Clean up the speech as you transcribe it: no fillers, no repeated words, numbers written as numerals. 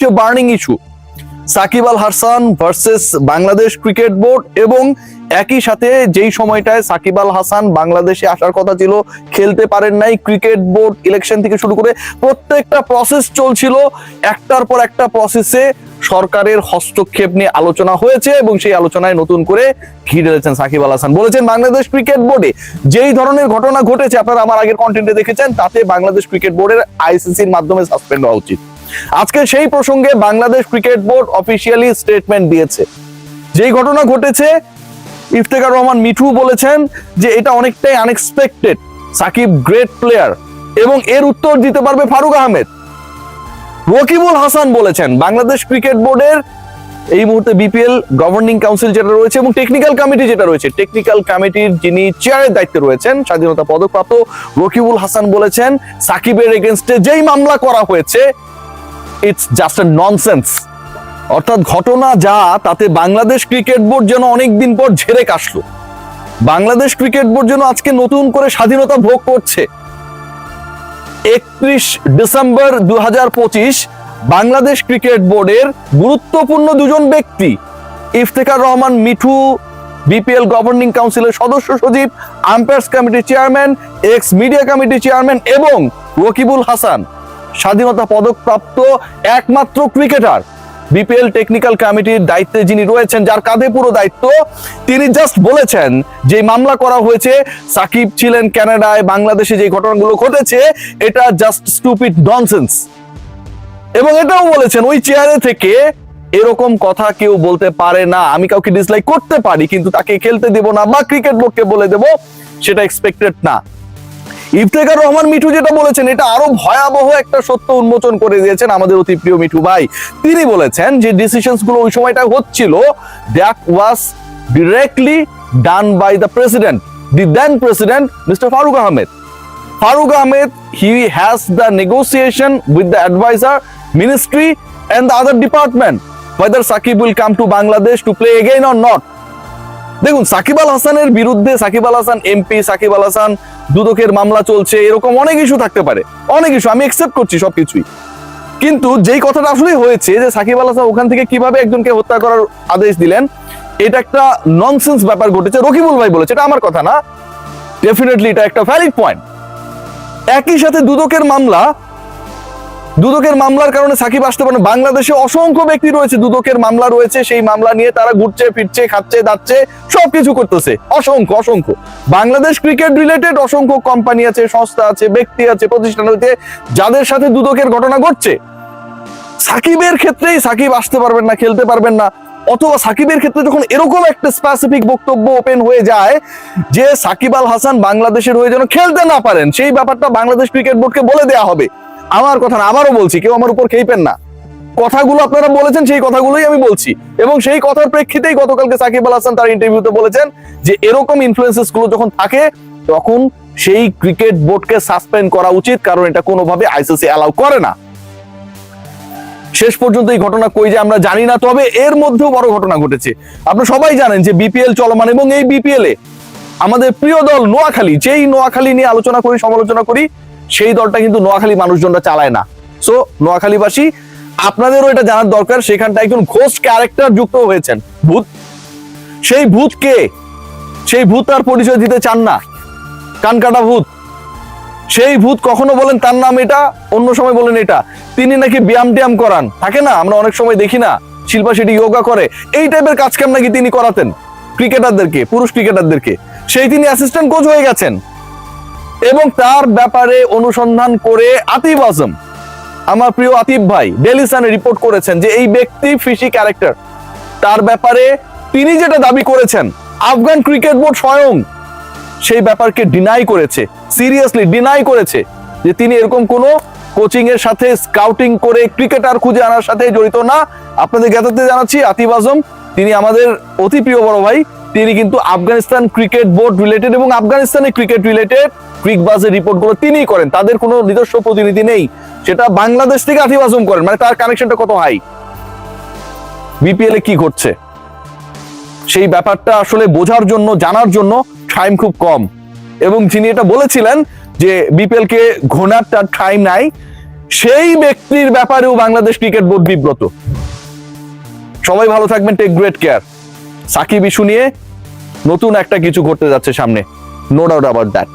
সবচেয়ে burning issue Shakib Al Hasan versus Bangladesh cricket board, এবং একই সাথে যেই সময়টায় সাকিব আল হাসান বাংলাদেশে আসার কথা ছিল, খেলতে পারেন নাই। ক্রিকেট বোর্ড ইলেকশন থেকে শুরু করে প্রত্যেকটা প্রসেস চলছিল, একটার পর একটা প্রসেসে সরকারের হস্তক্ষেপ নিয়ে আলোচনা হয়েছে, এবং সেই আলোচনায় নতুন করে ঘিরে ঢেলেছেন সাকিব আল হাসান। বলেছেন বাংলাদেশ ক্রিকেট বোর্ডে যেই ধরনের ঘটনা ঘটেছে, আপনারা আমার আগের কন্টেন্টে দেখেছেন, তাতে বাংলাদেশ ক্রিকেট বোর্ডের আইসিসির মাধ্যমে সাসপেন্ড হওয়া উচিত। আজকে সেই প্রসঙ্গে Bangladesh cricket board officially statement দিয়েছে। যেই ঘটনা ঘটেছে, ইফতেখার রহমান মিঠু বলেছেন যে এটা অনেকটাই আনএক্সপেক্টেড, সাকিব গ্রেট প্লেয়ার, এবং এর উত্তর দিতে পারবে ফারুক আহমেদ। রকিবুল হাসান বলেছেন বাংলাদেশ ক্রিকেট বোর্ডের এই মুহূর্তে বিপিএল গভর্নিং কাউন্সিল যেটা রয়েছে এবং টেকনিক্যাল কমিটি যেটা রয়েছে, টেকনিক্যাল কমিটির যিনি চেয়ারের দায়িত্বে রয়েছেন স্বাধীনতা পদকপ্রাপ্ত রকিবুল হাসান বলেছেন সাকিবের এগেইনস্টে যেই মামলা করা হয়েছে ইটস জাস্ট আ ননসেন্স। অর্থাৎ ঘটনা যা, তাতে বাংলাদেশ ক্রিকেট বোর্ড যেন অনেকদিন পর ঝেড়ে কাশলো। বাংলাদেশ ক্রিকেট বোর্ড যেন আজকে নতুন করে স্বাধীনতা ভোগ করছে। 31 ডিসেম্বর 2025 বাংলাদেশ ক্রিকেট বোর্ডের গুরুত্বপূর্ণ দুজন ব্যক্তি, ইফতেখার রহমান মিঠু বিপিএল গভর্নিং কাউন্সিলের সদস্য সচিব, আম্পায়ার্স কমিটির চেয়ারম্যান, এক্স মিডিয়া কমিটির চেয়ারম্যান, এবং রকিবুল হাসান স্বাধীনতা পদকপ্রাপ্ত একমাত্র ক্রিকেটার বিপিএল টেকনিক্যাল কমিটির দায়িত্বে যিনি রয়েছেন, যার কাঁধে পুরো দায়িত্ব, তিনি জাস্ট বলেছেন যে মামলা করা হয়েছে, সাকিব ছিলেন কানাডায়, বাংলাদেশে যে ঘটনাগুলো ঘটেছে এটা জাস্ট স্টুপিড ননসেন্স। এবং এটাও বলেছেন ওই চেয়ারে থেকে এরকম কথা কেউ বলতে পারে না। আমি কাউকে ডিসলাইক করতে পারি, কিন্তু তাকে খেলতে দেব না বা ক্রিকেট বোর্ডকে বলে দেব, সেটা এক্সপেক্টেড না। ইফতেখার রহমান মিঠু যেটা বলেছেন এটা আরো ভয়াবহ একটা সত্য উন্মোচন করে দিয়েছেন আমাদের অতি প্রিয় মিঠু ভাই। তিনি বলেছেন যে ডিসিশনস গুলো ওই সময়টা হচ্ছিল, that was directly done by the president, the then president mister Farooq Ahmed. Farooq Ahmed, he has the negotiation with the advisor, ministry and the other department, whether Sakib will come to Bangladesh to play again or not. দেখুন, সাকিব আল হাসানের বিরুদ্ধে, Shakib Al Hasan MP, Shakib Al Hasan দুদকের মামলা চলছে, এরকম অনেক issue থাকতে পারে, অনেক ইস্যু, আমি একসেপ্ট করছি সবকিছুই। কিন্তু যেই কথাটা আসলে হয়েছে যে সাকিব আল হাসান ওখান থেকে কিভাবে একজনকে হত্যা করার আদেশ দিলেন, এটা একটা ননসেন্স ব্যাপার ঘটেছে। রকিবুল ভাই বলেছে, এটা আমার কথা না, ডেফিনেটলি এটা একটা ভ্যালিড পয়েন্ট। একই সাথে দুদকের মামলার কারণে সাকিব আসতে পারে। বাংলাদেশে অসংখ্য ব্যক্তি রয়েছে, দুদকের মামলা রয়েছে, সেই মামলা নিয়ে তারা ঘুরছে ফিরছে, খাচ্ছে দাচ্ছে, সবকিছু করতেছে, অসংখ্য। বাংলাদেশ ক্রিকেট রিলেটেড অসংখ্য কোম্পানি আছে, সংস্থা আছে, ব্যক্তি আছে, প্রতিষ্ঠান হইতে যাদের সাথে দুদকের ঘটনা ঘটছে। সাকিবের ক্ষেত্রেই সাকিব আসতে পারবেন না, খেলতে পারবেন না, অথবা সাকিবের ক্ষেত্রে যখন এরকম একটা স্পেসিফিক বক্তব্য ওপেন হয়ে যায় যে সাকিব আল হাসান বাংলাদেশের হয়ে যেন খেলতে না পারেন, সেই ব্যাপারটা বাংলাদেশ ক্রিকেট বোর্ডকে বলে দেওয়া হবে। আমার কথা না, আবারও বলছি, কেউ আমার উপর খেইবেন না, কথাগুলো আপনারা বলেছেন সেই কথাগুলোই আমি বলছি। এবং সেই কথার প্রেক্ষিতেই গতকালকে সাকিব আল হাসান তার ইন্টারভিউতে বলেছেন যে এরকম ইনফ্লুয়েন্সেস গুলো যখন থাকে তখন সেই ক্রিকেট বোর্ডকে সাসপেন্ড করা উচিত, কারণ এটা কোনোভাবে আইসিসি অ্যালাউ করে না। শেষ পর্যন্ত এই ঘটনা কই যে আমরা জানি না, তবে এর মধ্যেও বড় ঘটনা ঘটেছে। আপনারা সবাই জানেন যে বিপিএল চলমান, এবং এই বিপিএল এ আমাদের প্রিয় দল নোয়াখালী, যেই নোয়াখালী নিয়ে আলোচনা করি, সমালোচনা করি, সেই দলটা কিন্তু নোয়াখালী মানুষজনরা চালায় না। সো নোয়াখালীবাসী, আপনাদেরও এটা জানার দরকার, সেখানটা একজন ঘোষ ক্যারেক্টার যুক্ত হয়েছেন, ভূত। সেই ভূত কে? সেই ভূত তার পরিচয় দিতে চান না, কানকাটা ভূত। সেই ভূত কখনো বলেন তার নাম এটা, অন্য সময় বলেন এটা। তিনি নাকি ব্যায়াম ট্যায়াম করান, থাকে না, আমরা অনেক সময় দেখি না শিল্পা শেঠি যোগা করে, এই টাইপের কাজ কাম নাকি তিনি করাতেন ক্রিকেটারদেরকে, পুরুষ ক্রিকেটারদেরকে। সেই তিনি অ্যাসিস্ট্যান্ট কোচ হয়ে গেছেন, এবং তার ব্যাপারে অনুসন্ধান করে আতিফ আজম, আমার প্রিয় আতিফ ভাই, ডেইলি সানে রিপোর্ট করেছেন যে এই ব্যক্তি ফিশি ক্যারেক্টার। তার ব্যাপারে তিনি যেটা দাবি করেছেন, আফগান ক্রিকেট বোর্ড স্বয়ং সেই ব্যাপারকে ডিনাই করেছে, সিরিয়াসলি ডিনাই করেছে যে তিনি এরকম কোনো কোচিং এর সাথে, স্কাউটিং করে ক্রিকেটার খুঁজে আনার সাথে জড়িত না। আপনাদের জ্ঞাতার্থে জানাচ্ছি, আতিফ আজম তিনি আমাদের অতি প্রিয় বড় ভাই, তিনি কিন্তু আফগানিস্তান ক্রিকেট বোর্ড রিলেটেড এবং আফগানিস্তানের ক্রিকেট রিলেটেড ক্রিকবাজের রিপোর্টগুলো তিনিই করেন, তাদের কোনো নিজস্ব প্রতিনিধি নেই, সেটা বাংলাদেশ থেকে আতিফ আজম করেন। মানে তার কানেকশনটা কত হাই। বিপিএল এ কি ঘটছে সেই ব্যাপারটা আসলে বোঝার জন্য, জানার জন্য টাইম খুব কম, এবং যিনি এটা বলেছিলেন যে বিপিএল কে ঘোনার তার টাইম নাই, সেই ব্যক্তির ব্যাপারেও বাংলাদেশ ক্রিকেট বোর্ড বিব্রত। সবাই ভালো থাকবেন, take great care. Shakib issue নিয়ে নতুন একটা কিছু ঘটতে যাচ্ছে সামনে, নো ডাউট অ্যাবাউট দ্যাট।